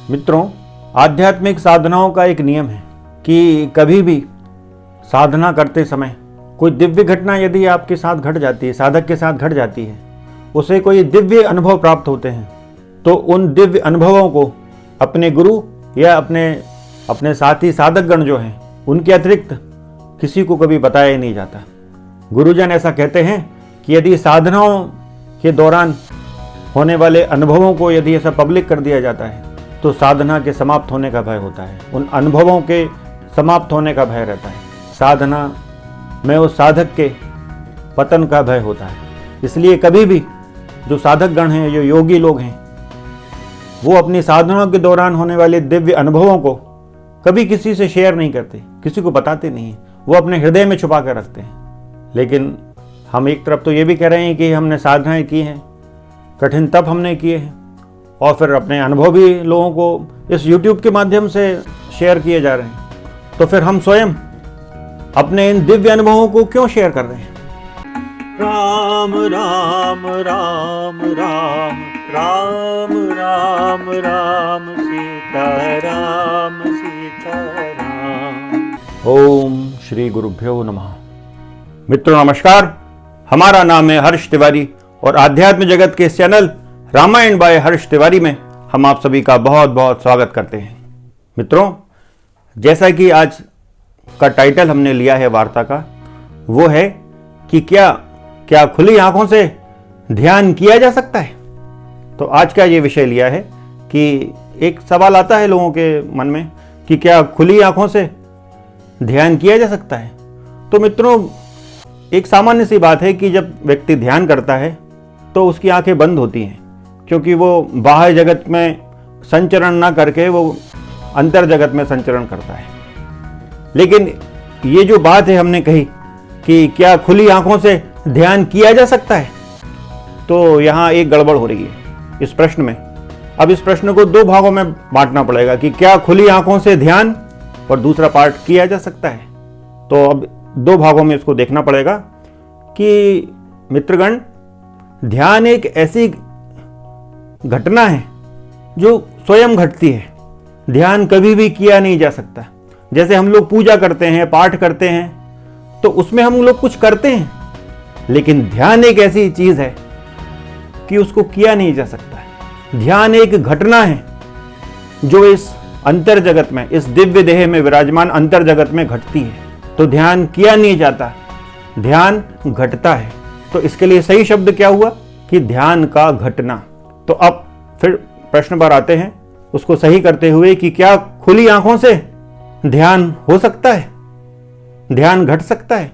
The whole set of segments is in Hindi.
मित्रों, आध्यात्मिक साधनाओं का एक नियम है कि कभी भी साधना करते समय कोई दिव्य घटना यदि आपके साथ घट जाती है, साधक के साथ घट जाती है, उसे कोई दिव्य अनुभव प्राप्त होते हैं, तो उन दिव्य अनुभवों को अपने गुरु या अपने साथी साधकगण जो हैं उनके अतिरिक्त किसी को कभी बताया ही नहीं जाता। गुरुजन ऐसा कहते हैं कि यदि साधनाओं के दौरान होने वाले अनुभवों को यदि ऐसा पब्लिक कर दिया जाता है तो साधना के समाप्त होने का भय होता है, उन अनुभवों के समाप्त होने का भय रहता है, साधना में उस साधक के पतन का भय होता है। इसलिए कभी भी जो साधक गण हैं, जो योगी लोग हैं, वो अपनी साधनाओं के दौरान होने वाले दिव्य अनुभवों को कभी किसी से शेयर नहीं करते, किसी को बताते नहीं, वो अपने हृदय में छुपा कर रखते हैं। लेकिन हम एक तरफ तो ये भी कह रहे हैं कि हमने साधनाएं की हैं, कठिन तप हमने किए हैं, और फिर अपने अनुभव भी लोगों को इस YouTube के माध्यम से शेयर किए जा रहे हैं, तो फिर हम स्वयं अपने इन दिव्य अनुभवों को क्यों शेयर कर रहे हैं? राम राम राम राम राम राम राम सीता राम सीता राम। ओम श्री गुरुभ्यो नमः। मित्रों नमस्कार, हमारा नाम है हर्ष तिवारी और आध्यात्म जगत के इस चैनल रामायण बाय हर्ष तिवारी में हम आप सभी का बहुत बहुत स्वागत करते हैं। मित्रों, जैसा कि आज का टाइटल हमने लिया है वार्ता का, वो है कि क्या खुली आंखों से ध्यान किया जा सकता है। तो आज का ये विषय लिया है कि एक सवाल आता है लोगों के मन में कि क्या खुली आंखों से ध्यान किया जा सकता है। तो मित्रों, एक सामान्य सी बात है कि जब व्यक्ति ध्यान करता है तो उसकी आंखें बंद होती हैं, क्योंकि वो बाह्य जगत में संचरण ना करके वो अंतर जगत में संचरण करता है। लेकिन ये जो बात है हमने कही कि क्या खुली आंखों से ध्यान किया जा सकता है, तो यहाँ एक गड़बड़ हो रही है इस प्रश्न में। अब इस प्रश्न को दो भागों में बांटना पड़ेगा कि क्या खुली आंखों से ध्यान और दूसरा पार्ट किया जा सकता है। तो अब दो भागों में इसको देखना पड़ेगा कि मित्रगण, ध्यान एक ऐसी घटना है जो स्वयं घटती है, ध्यान कभी भी किया नहीं जा सकता। जैसे हम लोग पूजा करते हैं, पाठ करते हैं, तो उसमें हम लोग कुछ करते हैं, लेकिन ध्यान एक ऐसी चीज है कि उसको किया नहीं जा सकता। ध्यान एक घटना है जो इस अंतर जगत में, इस दिव्य देह में विराजमान अंतर जगत में घटती है। तो ध्यान किया नहीं जाता, ध्यान घटता है। तो इसके लिए सही शब्द क्या हुआ कि ध्यान का घटना। तो अब फिर प्रश्न पर आते हैं, उसको सही करते हुए कि क्या खुली आंखों से ध्यान हो सकता है, ध्यान घट सकता है।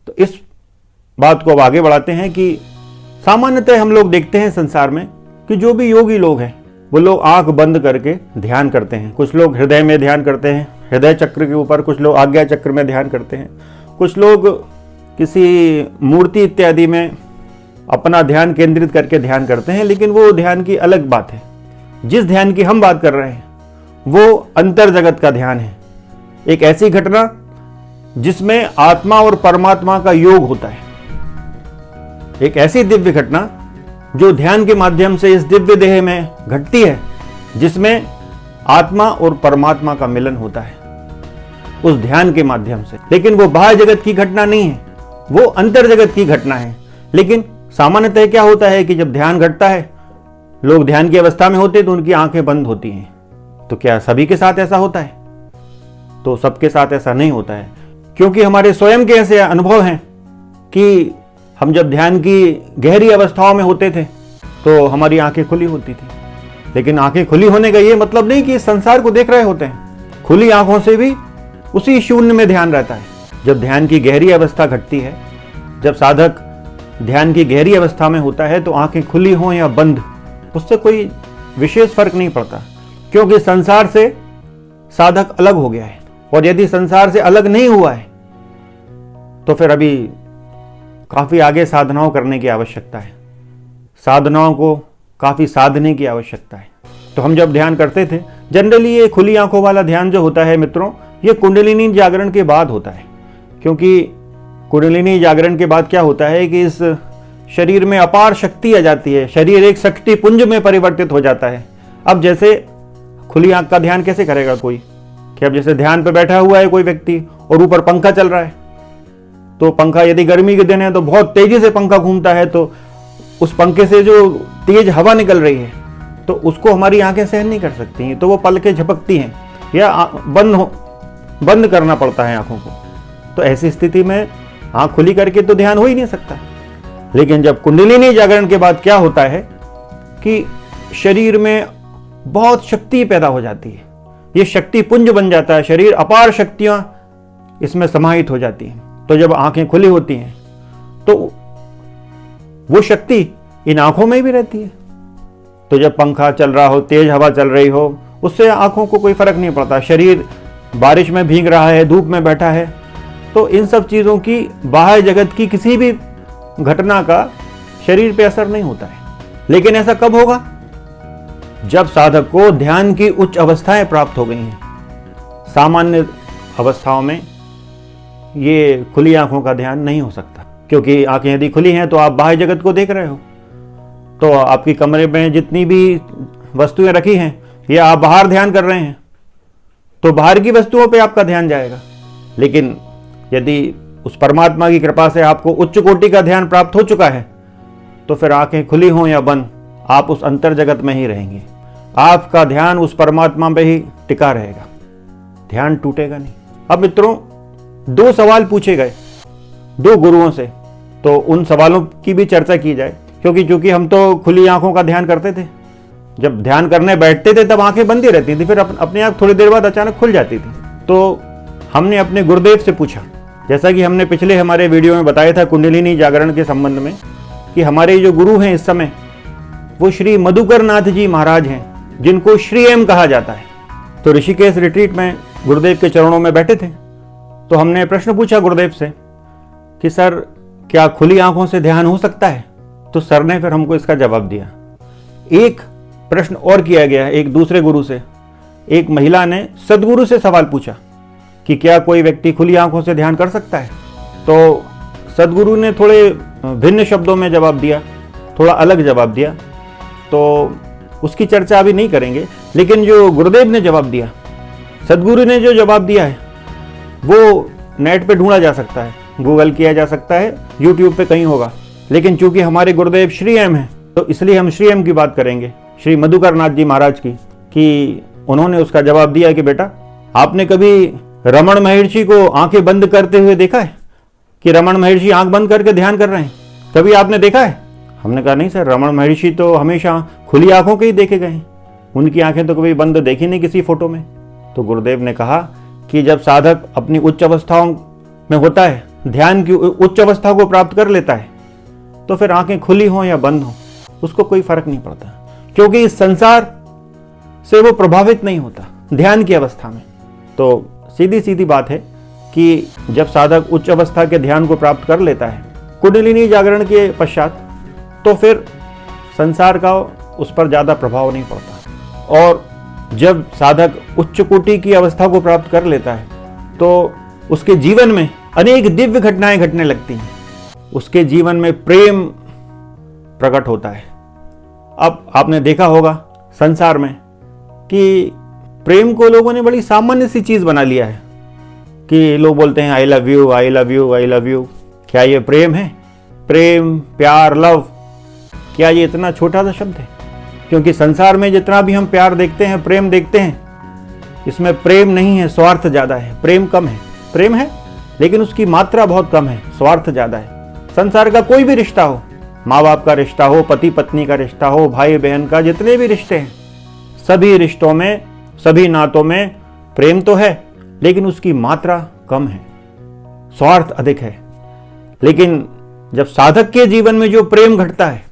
तो इस बात को अब आगे बढ़ाते हैं कि सामान्यतः हम लोग देखते हैं संसार में कि जो भी योगी लोग हैं वो लोग आंख बंद करके ध्यान करते हैं। कुछ लोग हृदय में ध्यान करते हैं, हृदय चक्र के ऊपर, कुछ लोग आज्ञा चक्र में ध्यान करते हैं, कुछ लोग किसी मूर्ति इत्यादि में अपना ध्यान केंद्रित करके ध्यान करते हैं। लेकिन वो ध्यान की अलग बात है। जिस ध्यान की हम बात कर रहे हैं वो अंतर जगत का ध्यान है, एक ऐसी घटना जिसमें आत्मा और परमात्मा का योग होता है, एक ऐसी दिव्य घटना जो ध्यान के माध्यम से इस दिव्य देह में घटती है, जिसमें आत्मा और परमात्मा का मिलन होता है उस ध्यान के माध्यम से। लेकिन वो बाह्य जगत की घटना नहीं है, वो अंतर जगत की घटना है। लेकिन सामान्यतः क्या होता है कि जब ध्यान घटता है, लोग ध्यान की अवस्था में होते हैं तो उनकी आंखें बंद होती हैं। तो क्या सभी के साथ ऐसा होता है? तो सबके साथ ऐसा नहीं होता है, क्योंकि हमारे स्वयं के ऐसे अनुभव हैं कि हम जब ध्यान की गहरी अवस्थाओं में होते थे तो हमारी आंखें खुली होती थी। लेकिन आंखें खुली होने का ये मतलब नहीं कि इस संसार को देख रहे होते हैं। खुली आंखों से भी उसी शून्य में ध्यान रहता है। जब ध्यान की गहरी अवस्था घटती है, जब साधक ध्यान की गहरी अवस्था में होता है, तो आंखें खुली हों या बंद, उससे कोई विशेष फर्क नहीं पड़ता, क्योंकि संसार से साधक अलग हो गया है। और यदि संसार से अलग नहीं हुआ है तो फिर अभी काफी आगे साधनाओं करने की आवश्यकता है, साधनाओं को काफी साधने की आवश्यकता है। तो हम जब ध्यान करते थे, जनरली ये खुली आंखों वाला ध्यान जो होता है मित्रों, ये कुंडलिनी जागरण के बाद होता है। क्योंकि कुंडलिनी जागरण के बाद क्या होता है कि इस शरीर में अपार शक्ति आ जाती है, शरीर एक शक्ति पुंज में परिवर्तित हो जाता है। अब जैसे खुली आंख का ध्यान कैसे करेगा कोई? कि अब जैसे ध्यान पे बैठा हुआ है कोई व्यक्ति और ऊपर पंखा चल रहा है, तो पंखा यदि गर्मी के दिन है तो बहुत तेजी से पंखा घूमता है, तो उस पंखे से जो तेज हवा निकल रही है तो उसको हमारी आंखें सहन नहीं कर सकती हैं, तो वो पलकें झपकती हैं या बंद करना पड़ता है आंखों को। तो ऐसी स्थिति में आंख खुली करके तो ध्यान हो ही नहीं सकता। लेकिन जब कुंडलिनी जागरण के बाद क्या होता है कि शरीर में बहुत शक्ति पैदा हो जाती है, ये शक्ति पुंज बन जाता है, शरीर अपार शक्तियां इसमें समाहित हो जाती हैं। तो जब आंखें खुली होती हैं तो वो शक्ति इन आंखों में भी रहती है। तो जब पंखा चल रहा हो, तेज हवा चल रही हो, उससे आंखों को कोई फर्क नहीं पड़ता। शरीर बारिश में भीग रहा है, धूप में बैठा है, तो इन सब चीजों की, बाह्य जगत की किसी भी घटना का शरीर पे असर नहीं होता है। लेकिन ऐसा कब होगा? जब साधक को ध्यान की उच्च अवस्थाएं प्राप्त हो गई हैं। सामान्य अवस्थाओं में ये खुली आंखों का ध्यान नहीं हो सकता, क्योंकि आंखें यदि खुली हैं तो आप बाह्य जगत को देख रहे हो, तो आपकी कमरे में जितनी भी वस्तुएं रखी हैं या आप बाहर ध्यान कर रहे हैं तो बाहर की वस्तुओं पे आपका ध्यान जाएगा। लेकिन यदि उस परमात्मा की कृपा से आपको उच्च कोटि का ध्यान प्राप्त हो चुका है तो फिर आंखें खुली हों या बंद, आप उस अंतर जगत में ही रहेंगे। आपका ध्यान उस परमात्मा पे ही टिका रहेगा, ध्यान टूटेगा नहीं। अब मित्रों, 2 सवाल पूछे गए 2 गुरुओं से, तो उन सवालों की भी चर्चा की जाए, क्योंकि हम तो खुली आंखों का ध्यान करते थे। जब ध्यान करने बैठते थे तब आंखें बंद ही रहती थी, फिर अपने आप थोड़ी देर बाद अचानक खुल जाती थी। तो हमने अपने गुरुदेव से पूछा, जैसा कि हमने पिछले हमारे वीडियो में बताया था कुंडलिनी जागरण के संबंध में, कि हमारे जो गुरु हैं इस समय वो श्री मधुकर नाथ जी महाराज हैं, जिनको श्री एम कहा जाता है। तो ऋषिकेश रिट्रीट में गुरुदेव के चरणों में बैठे थे, तो हमने प्रश्न पूछा गुरुदेव से कि सर, क्या खुली आंखों से ध्यान हो सकता है? तो सर ने फिर हमको इसका जवाब दिया। एक प्रश्न और किया गया है एक दूसरे गुरु से। एक महिला ने सदगुरु से सवाल पूछा कि क्या कोई व्यक्ति खुली आंखों से ध्यान कर सकता है? तो सदगुरु ने थोड़े भिन्न शब्दों में जवाब दिया, थोड़ा अलग जवाब दिया, तो उसकी चर्चा अभी नहीं करेंगे। लेकिन जो गुरुदेव ने जवाब दिया, सदगुरु ने जो जवाब दिया है वो नेट पे ढूंढा जा सकता है, गूगल किया जा सकता है, यूट्यूब पे कहीं होगा। लेकिन चूंकि हमारे गुरुदेव श्री एम हैं तो इसलिए हम श्री एम की बात करेंगे, श्री मधुकर नाथ जी महाराज की, कि उन्होंने उसका जवाब दिया कि बेटा, आपने कभी रमण महर्षि को आंखें बंद करते हुए देखा है कि रमण महर्षि आंख बंद करके ध्यान कर रहे हैं? कभी आपने देखा है? हमने कहा नहीं सर, रमण महर्षि तो हमेशा खुली आंखों के ही देखे गए हैं, उनकी आंखें तो कभी बंद देखी नहीं किसी फोटो में। तो गुरुदेव ने कहा कि जब साधक अपनी उच्च अवस्थाओं में होता है, ध्यान की उच्च अवस्था को प्राप्त कर लेता है, तो फिर आंखें खुली हों या बंद हों उसको कोई फर्क नहीं पड़ता, क्योंकि इस संसार से वो प्रभावित नहीं होता ध्यान की अवस्था में। तो सीधी सीधी बात है कि जब साधक उच्च अवस्था के ध्यान को प्राप्त कर लेता है कुंडलिनी जागरण के पश्चात, तो फिर संसार का उस पर ज्यादा प्रभाव नहीं पड़ता। और जब साधक उच्च कोटि की अवस्था को प्राप्त कर लेता है तो उसके जीवन में अनेक दिव्य घटनाएं घटने लगती हैं, उसके जीवन में प्रेम प्रकट होता है। अब आपने देखा होगा संसार में कि प्रेम को लोगों ने बड़ी सामान्य सी चीज बना लिया है, कि लोग बोलते हैं I love you, I love you, I love you. क्या ये प्रेम है? प्रेम, प्यार, लव, क्या ये इतना छोटा सा शब्द है? क्योंकि संसार में जितना भी हम प्यार देखते हैं, प्रेम देखते हैं, इसमें प्रेम नहीं है, स्वार्थ ज्यादा है। प्रेम कम है, प्रेम है लेकिन उसकी मात्रा बहुत कम है, स्वार्थ ज्यादा है। संसार का कोई भी रिश्ता हो, माँ बाप का रिश्ता हो, पति पत्नी का रिश्ता हो, भाई बहन का, जितने भी रिश्ते हैं, सभी रिश्तों में, सभी नातों में प्रेम तो है लेकिन उसकी मात्रा कम है, स्वार्थ अधिक है। लेकिन जब साधक के जीवन में जो प्रेम घटता है,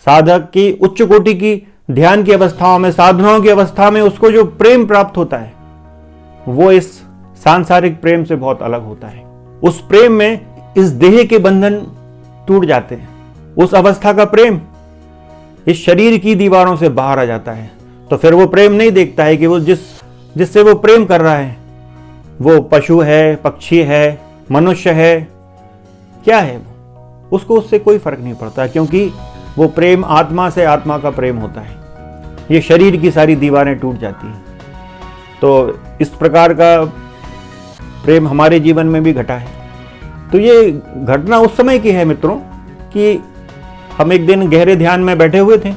साधक की उच्च कोटि की ध्यान की अवस्थाओं में, साधनाओं की अवस्था में उसको जो प्रेम प्राप्त होता है वो इस सांसारिक प्रेम से बहुत अलग होता है। उस प्रेम में इस देह के बंधन टूट जाते हैं, उस अवस्था का प्रेम इस शरीर की दीवारों से बाहर आ जाता है। तो फिर वो प्रेम नहीं देखता है कि वो जिससे वो प्रेम कर रहा है वो पशु है, पक्षी है, मनुष्य है, क्या है वो, उसको उससे कोई फर्क नहीं पड़ता, क्योंकि वो प्रेम आत्मा से आत्मा का प्रेम होता है। ये शरीर की सारी दीवारें टूट जाती हैं। तो इस प्रकार का प्रेम हमारे जीवन में भी घटा है। तो ये घटना उस समय की है मित्रों कि हम एक दिन गहरे ध्यान में बैठे हुए थे।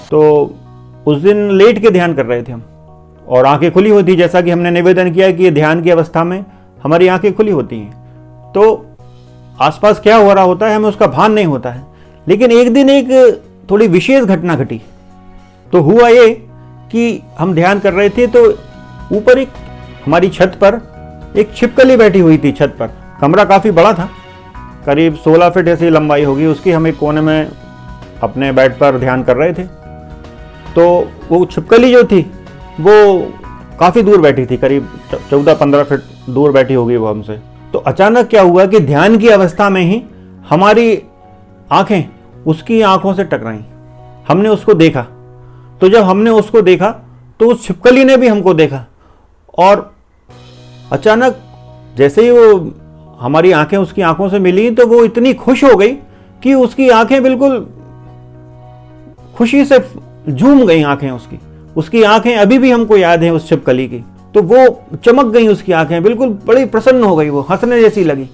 तो उस दिन लेट के ध्यान कर रहे थे हम, और आंखें खुली होती, जैसा कि हमने निवेदन किया कि ध्यान की अवस्था में हमारी आंखें खुली होती हैं। तो आसपास क्या हो रहा होता है हमें उसका भान नहीं होता है। लेकिन एक दिन एक थोड़ी विशेष घटना घटी। तो हुआ ये कि हम ध्यान कर रहे थे, तो ऊपर एक हमारी छत पर एक छिपकली बैठी हुई थी। छत पर कमरा काफ़ी बड़ा था, करीब 16 फीट ऐसी लंबाई होगी उसकी। हम एक कोने में अपने बेड पर ध्यान कर रहे थे। तो वो छिपकली जो थी वो काफ़ी दूर बैठी थी, करीब 14-15 फीट दूर बैठी होगी वो हमसे। तो अचानक क्या हुआ कि ध्यान की अवस्था में ही हमारी आंखें उसकी आंखों से टकराई। हमने उसको देखा। तो जब हमने उसको देखा तो उस छिपकली ने भी हमको देखा, और अचानक जैसे ही वो हमारी आंखें उसकी आंखों से मिली तो वो इतनी खुश हो गई कि उसकी आंखें बिल्कुल खुशी से झूम गई। आंखें उसकी आंखें अभी भी हमको याद है उस छिपकली की। तो वो चमक गई उसकी आंखें, बिल्कुल बड़ी प्रसन्न हो गई, वो हंसने जैसी लगी।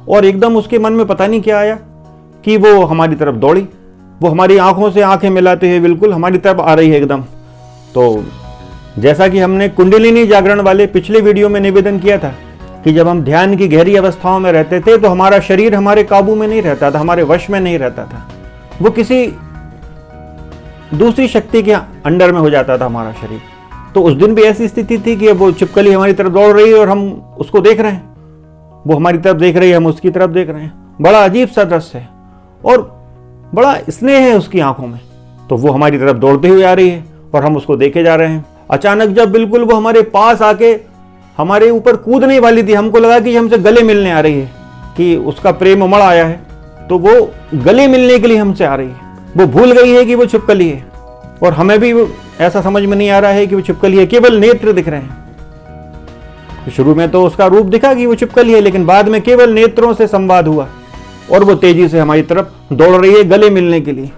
और एकदम उसके मन में पता नहीं क्या आया कि वो हमारी तरफ दौड़ी। वो हमारी आंखों से आंखें मिलाते हुए बिल्कुल हमारी तरफ आ रही है एकदम। तो जैसा कि हमने कुंडलिनी जागरण वाले पिछले वीडियो में निवेदन किया था कि जब हम ध्यान की गहरी अवस्थाओं में रहते थे तो हमारा शरीर हमारे काबू में नहीं रहता था, हमारे वश में नहीं रहता था। वो किसी दूसरी शक्ति के अंडर में हो जाता था हमारा शरीर। तो उस दिन भी ऐसी स्थिति थी कि वो छिपकली हमारी तरफ दौड़ रही है और हम उसको देख रहे हैं। वो हमारी तरफ देख रही है, हम उसकी तरफ देख रहे हैं। बड़ा अजीब सा दृश्य है और बड़ा स्नेह है उसकी आंखों में। तो वो हमारी तरफ दौड़ते हुए आ रही है और हम उसको देखे जा रहे हैं। अचानक जब बिल्कुल वो हमारे पास आके हमारे ऊपर कूदने वाली थी, हमको लगा कि हमसे गले मिलने आ रही है, कि उसका प्रेम उमड़ आया है। तो वो गले मिलने के लिए हमसे आ रही है। वो भूल गई है कि वो छिपकली है, और हमें भी ऐसा समझ में नहीं आ रहा है कि वो छिपकली है, केवल नेत्र दिख रहे हैं। शुरू में तो उसका रूप दिखा कि वो छिपकली है, लेकिन बाद में केवल नेत्रों से संवाद हुआ और वो तेजी से हमारी तरफ दौड़ रही है गले मिलने के लिए।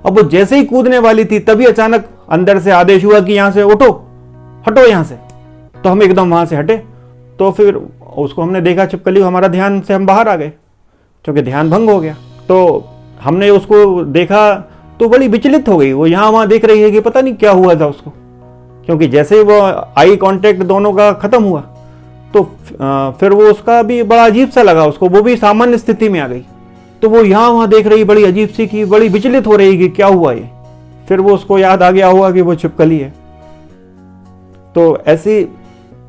अब वो जैसे ही कूदने वाली थी तभी अचानक अंदर से आदेश हुआ कि यहां से उठो, हटो यहां से। तो हम एकदम वहां से हटे। तो फिर उसको हमने देखा, छिपकली, हमारा ध्यान से हम बाहर आ गए क्योंकि ध्यान भंग हो गया। तो हमने उसको देखा तो बड़ी विचलित हो गई। वो यहाँ वहाँ देख रही है कि पता नहीं क्या हुआ था उसको, क्योंकि जैसे ही वो आई कांटेक्ट दोनों का खत्म हुआ तो फिर वो उसका भी बड़ा अजीब सा लगा उसको। वो भी सामान्य स्थिति में आ गई। तो वो यहाँ वहाँ देख रही, बड़ी अजीब सी, की बड़ी विचलित हो रही कि क्या हुआ ये। फिर वो उसको याद आ गया होगा कि वो छिपकली है। तो ऐसी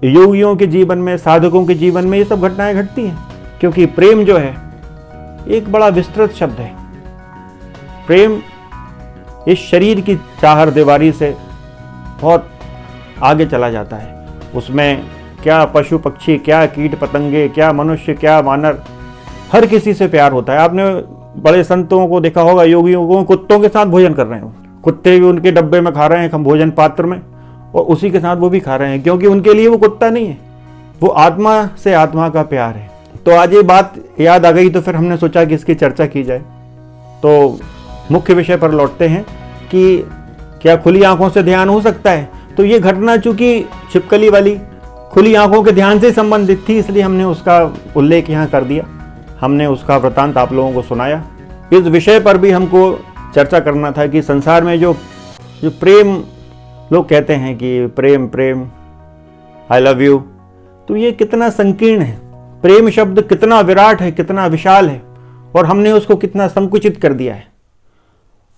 योगियों के जीवन में, साधकों के जीवन में ये सब घटनाएं घटती हैं, क्योंकि प्रेम जो है एक बड़ा विस्तृत शब्द है। प्रेम इस शरीर की चाहर दीवारी से बहुत आगे चला जाता है। उसमें क्या पशु पक्षी, क्या कीट पतंगे, क्या मनुष्य, क्या वानर, हर किसी से प्यार होता है। आपने बड़े संतों को देखा होगा, योगियों को, कुत्तों के साथ भोजन कर रहे हो, कुत्ते भी उनके डब्बे में खा रहे हैं, भोजन पात्र में, और उसी के साथ वो भी खा रहे हैं, क्योंकि उनके लिए वो कुत्ता नहीं है, वो आत्मा से आत्मा का प्यार है। तो आज ये बात याद आ गई तो फिर हमने सोचा कि इसकी चर्चा की जाए। तो मुख्य विषय पर लौटते हैं कि क्या खुली आंखों से ध्यान हो सकता है। तो ये घटना चूंकि छिपकली वाली खुली आंखों के ध्यान से संबंधित थी, इसलिए हमने उसका उल्लेख यहाँ कर दिया। हमने उसका वृतांत आप लोगों को सुनाया। इस विषय पर भी हमको चर्चा करना था कि संसार में जो प्रेम लोग कहते हैं कि प्रेम प्रेम, आई लव यू, तो ये कितना संकीर्ण है। प्रेम शब्द कितना विराट है, कितना विशाल है, और हमने उसको कितना संकुचित कर दिया है।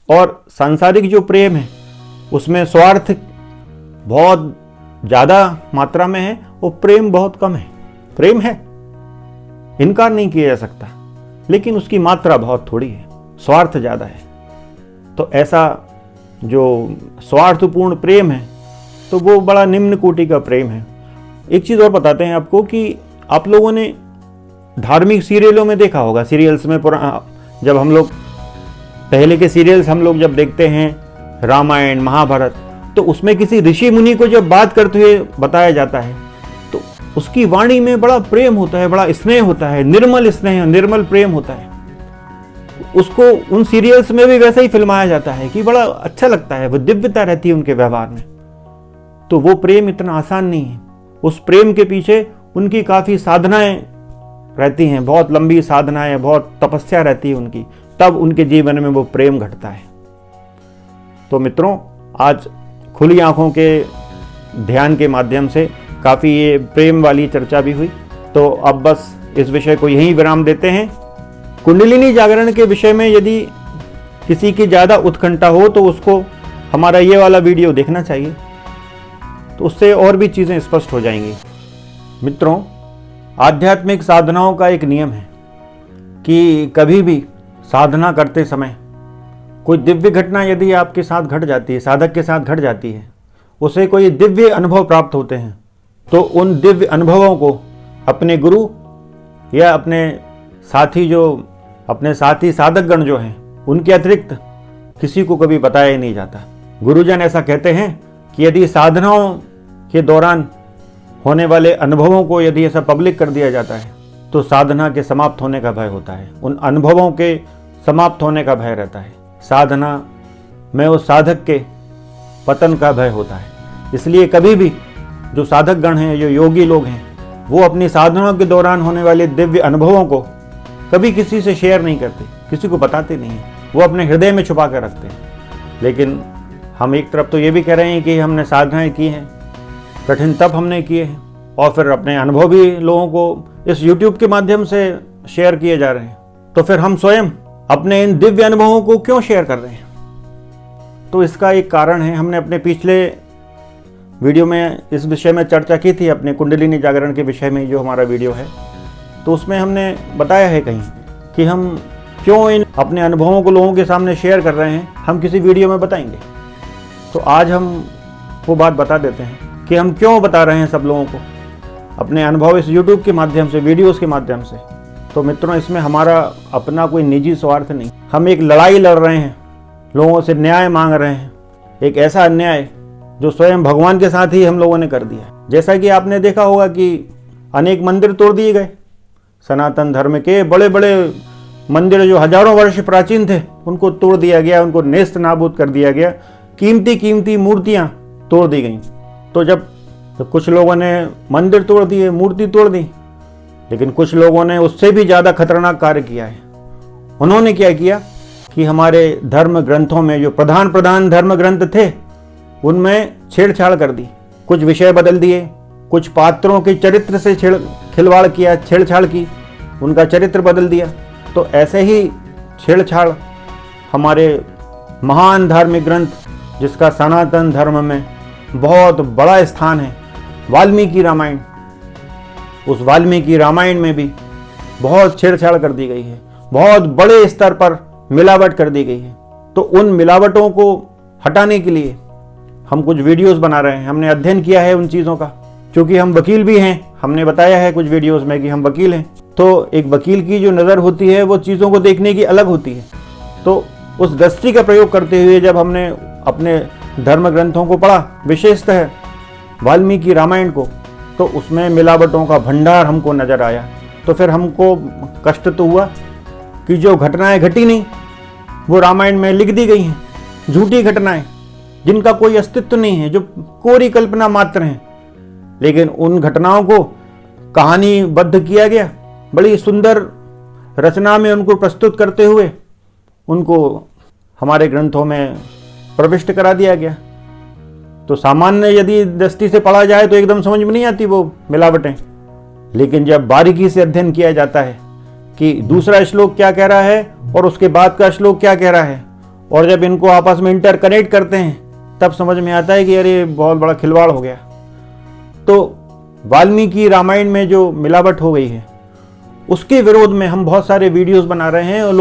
और सांसारिक जो प्रेम है उसमें स्वार्थ बहुत ज़्यादा मात्रा में है और प्रेम बहुत कम है। प्रेम है, इनकार नहीं किया जा सकता, लेकिन उसकी मात्रा बहुत थोड़ी है, स्वार्थ ज़्यादा है। तो ऐसा जो स्वार्थपूर्ण प्रेम है तो वो बड़ा निम्न कोटि का प्रेम है। एक चीज़ और बताते हैं आपको कि आप लोगों ने धार्मिक सीरियलों में देखा होगा, सीरियल्स में जब हम लोग पहले के सीरियल्स हम लोग जब देखते हैं, रामायण महाभारत, तो उसमें किसी ऋषि मुनि को जब बात करते हुए बताया जाता है तो उसकी वाणी में बड़ा प्रेम होता है, बड़ा स्नेह होता है, निर्मल स्नेह, निर्मल प्रेम होता है। उसको उन सीरियल्स में भी वैसा ही फिल्माया जाता है कि बड़ा अच्छा लगता है, वो दिव्यता रहती है उनके व्यवहार में। तो वो प्रेम इतना आसान नहीं है। उस प्रेम के पीछे उनकी काफ़ी साधनाएं रहती हैं, बहुत लंबी साधनाएं, बहुत तपस्या रहती है उनकी, तब उनके जीवन में वो प्रेम घटता है। तो मित्रों, आज खुली आंखों के ध्यान के माध्यम से काफ़ी ये प्रेम वाली चर्चा भी हुई। तो अब बस इस विषय को यहीं विराम देते हैं। कुंडलिनी जागरण के विषय में यदि किसी की ज़्यादा उत्कंठा हो तो उसको हमारा ये वाला वीडियो देखना चाहिए, तो उससे और भी चीज़ें स्पष्ट हो जाएंगी। मित्रों, आध्यात्मिक साधनाओं का एक नियम है कि कभी भी साधना करते समय कोई दिव्य घटना यदि आपके साथ घट जाती है, साधक के साथ घट जाती है, उसे कोई दिव्य अनुभव प्राप्त होते हैं, तो उन दिव्य अनुभवों को अपने गुरु या अपने साथी साधकगण जो हैं उनके अतिरिक्त किसी को कभी बताया ही नहीं जाता। गुरुजन ऐसा कहते हैं कि यदि साधनाओं के दौरान होने वाले अनुभवों को यदि ऐसा पब्लिक कर दिया जाता है तो साधना के समाप्त होने का भय होता है, उन अनुभवों के समाप्त होने का भय रहता है, साधना में उस साधक के पतन का भय होता है। इसलिए कभी भी जो साधकगण हैं, जो योगी लोग हैं, वो अपनी साधनाओं के दौरान होने वाले दिव्य अनुभवों को कभी किसी से शेयर नहीं करते, किसी को बताते नहीं हैं, वो अपने हृदय में छुपा कर रखते हैं। लेकिन हम एक तरफ तो ये भी कह रहे हैं कि हमने साधनाएं की हैं, कठिन तप हमने किए हैं, और फिर अपने अनुभव भी लोगों को इस YouTube के माध्यम से शेयर किए जा रहे हैं, तो फिर हम स्वयं अपने इन दिव्य अनुभवों को क्यों शेयर कर रहे हैं? तो इसका एक कारण है, हमने अपने पिछले वीडियो में इस विषय में चर्चा की थी, अपने कुंडलिनी जागरण के विषय में जो हमारा वीडियो है, तो उसमें हमने बताया है कहीं कि हम क्यों इन अपने अनुभवों को लोगों के सामने शेयर कर रहे हैं, हम किसी वीडियो में बताएंगे। तो आज हम वो बात बता देते हैं कि हम क्यों बता रहे हैं सब लोगों को अपने अनुभव इस YouTube के माध्यम से, वीडियोस के माध्यम से। तो मित्रों, इसमें हमारा अपना कोई निजी स्वार्थ नहीं, हम एक लड़ाई लड़ रहे हैं, लोगों से न्याय मांग रहे हैं, एक ऐसा अन्याय जो स्वयं भगवान के साथ ही हम लोगों ने कर दिया। जैसा कि आपने देखा होगा कि अनेक मंदिर तोड़ दिए गए, सनातन धर्म के बड़े बड़े मंदिर जो हजारों वर्ष प्राचीन थे उनको तोड़ दिया गया, उनको नेस्त नाबूद कर दिया गया, कीमती मूर्तियां तोड़ दी गई। तो जब कुछ लोगों ने मंदिर तोड़ दिए, मूर्ति तोड़ दी, लेकिन कुछ लोगों ने उससे भी ज़्यादा खतरनाक कार्य किया है। उन्होंने क्या किया कि हमारे धर्म ग्रंथों में जो प्रधान धर्म ग्रंथ थे उनमें छेड़छाड़ कर दी, कुछ विषय बदल दिए, कुछ पात्रों के चरित्र से खिलवाड़ किया, छेड़छाड़ की, उनका चरित्र बदल दिया। तो ऐसे ही छेड़छाड़ हमारे महान धार्मिक ग्रंथ, जिसका सनातन धर्म में बहुत बड़ा स्थान है, वाल्मीकि रामायण, उस वाल्मीकि रामायण में भी बहुत छेड़छाड़ कर दी गई है, बहुत बड़े स्तर पर मिलावट कर दी गई है। तो उन मिलावटों को हटाने के लिए हम कुछ वीडियोस बना रहे हैं, हमने अध्ययन किया है उन चीज़ों का, क्योंकि हम वकील भी हैं। हमने बताया है कुछ वीडियोस में कि हम वकील हैं, तो एक वकील की जो नज़र होती है वो चीज़ों को देखने की अलग होती है। तो उस दृष्टि का प्रयोग करते हुए जब हमने अपने धर्म ग्रंथों को पढ़ा, विशेषतः वाल्मीकि रामायण को, तो उसमें मिलावटों का भंडार हमको नजर आया। तो फिर हमको कष्ट तो हुआ कि जो घटनाएं घटी नहीं वो रामायण में लिख दी गई हैं, झूठी घटनाएं जिनका कोई अस्तित्व नहीं है, जो कोरी कल्पना मात्र हैं, लेकिन उन घटनाओं को कहानीबद्ध किया गया, बड़ी सुंदर रचना में उनको प्रस्तुत करते हुए उनको हमारे ग्रंथों में प्रविष्ट करा दिया गया। तो सामान्य यदि दृष्टि से पढ़ा जाए तो एकदम समझ में नहीं आती वो मिलावटें, लेकिन जब बारीकी से अध्ययन किया जाता है कि दूसरा श्लोक क्या कह रहा है और उसके बाद का श्लोक क्या कह रहा है, और जब इनको आपस में इंटरकनेक्ट करते हैं तब समझ में आता है कि अरे बहुत बड़ा खिलवाड़ हो गया। तो वाल्मीकि रामायण में जो मिलावट हो गई है उसके विरोध में हम बहुत सारे वीडियोस बना रहे हैं और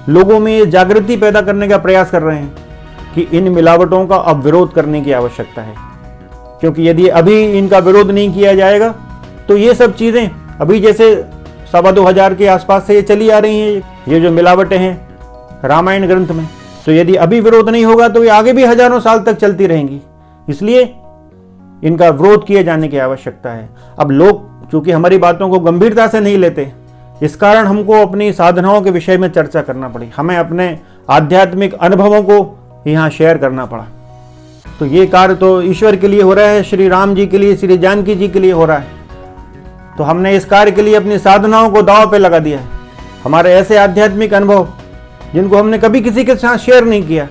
लोगों में ये जागृति पैदा करने का प्रयास कर रहे हैं कि इन मिलावटों का अब विरोध करने की आवश्यकता है। क्योंकि यदि अभी इनका विरोध नहीं किया जाएगा तो ये सब चीज़ें अभी जैसे 2,2500 के आसपास से ये चली आ रही हैं, ये जो मिलावटें हैं रामायण ग्रंथ में, तो यदि अभी विरोध नहीं होगा तो ये आगे भी हजारों साल तक चलती रहेंगी। इसलिए इनका विरोध किए जाने की आवश्यकता है। अब लोग चूंकि हमारी बातों को गंभीरता से नहीं लेते, इस कारण हमको अपनी साधनाओं के विषय में चर्चा करना पड़ी, हमें अपने आध्यात्मिक अनुभवों को यहाँ शेयर करना पड़ा। तो ये कार्य तो ईश्वर के लिए हो रहा है, श्री राम जी के लिए, श्री जानकी जी के लिए हो रहा है। तो हमने इस कार्य के लिए अपनी साधनाओं को दांव पे लगा दिया है। हमारे ऐसे आध्यात्मिक अनुभव जिनको हमने कभी किसी के साथ शेयर नहीं किया,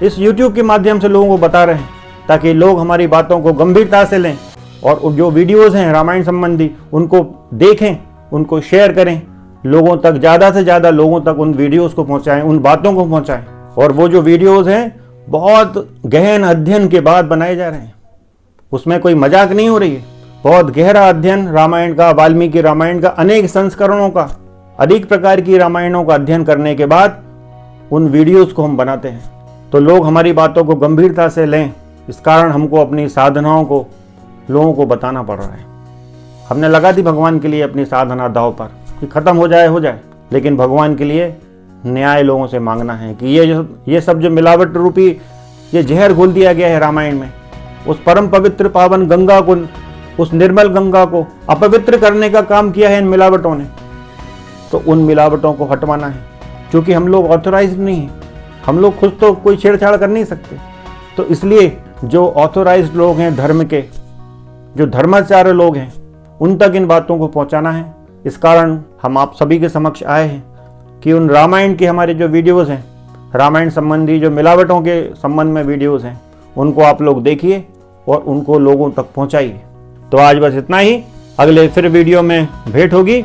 इस YouTube के माध्यम से लोगों को बता रहे हैं, ताकि लोग हमारी बातों को गंभीरता से लें और जो वीडियोस हैं रामायण संबंधी उनको देखें, उनको शेयर करें, लोगों तक, ज़्यादा से ज़्यादा लोगों तक उन वीडियोस को पहुंचाएं, उन बातों को पहुंचाएं। और वो जो वीडियोस हैं बहुत गहन अध्ययन के बाद बनाए जा रहे हैं, उसमें कोई मजाक नहीं हो रही है। बहुत गहरा अध्ययन रामायण का, वाल्मीकि रामायण का, अनेक संस्करणों का, अनेक प्रकार की रामायणों का अध्ययन करने के बाद उन वीडियोस को हम बनाते हैं। तो लोग हमारी बातों को गंभीरता से लें, इस कारण हमको अपनी साधनाओं को लोगों को बताना पड़ रहा है। हमने लगा दी भगवान के लिए अपनी साधना दांव पर कि खत्म हो जाए, लेकिन भगवान के लिए न्याय लोगों से मांगना है कि ये सब जो मिलावट रूपी ये जहर घोल दिया गया है रामायण में, उस परम पवित्र पावन गंगा को, उस निर्मल गंगा को अपवित्र करने का काम किया है इन मिलावटों ने। तो उन मिलावटों को हटवाना है, क्योंकि हम लोग ऑथोराइज्ड नहीं हैं, हम लोग खुद तो कोई छेड़छाड़ कर नहीं सकते। तो इसलिए जो ऑथोराइज्ड लोग हैं, धर्म के जो धर्माचार्य लोग हैं, उन तक इन बातों को पहुंचाना है। इस कारण हम आप सभी के समक्ष आए हैं कि उन रामायण के हमारे जो वीडियोस हैं, रामायण संबंधी जो मिलावटों के संबंध में वीडियोस हैं, उनको आप लोग देखिए और उनको लोगों तक पहुंचाइए। तो आज बस इतना ही, अगले फिर वीडियो में भेंट होगी।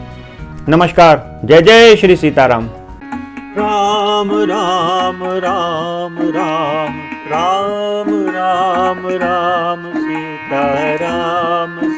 नमस्कार, जय जय श्री सीताराम। राम राम राम राम राम राम राम सीता राम।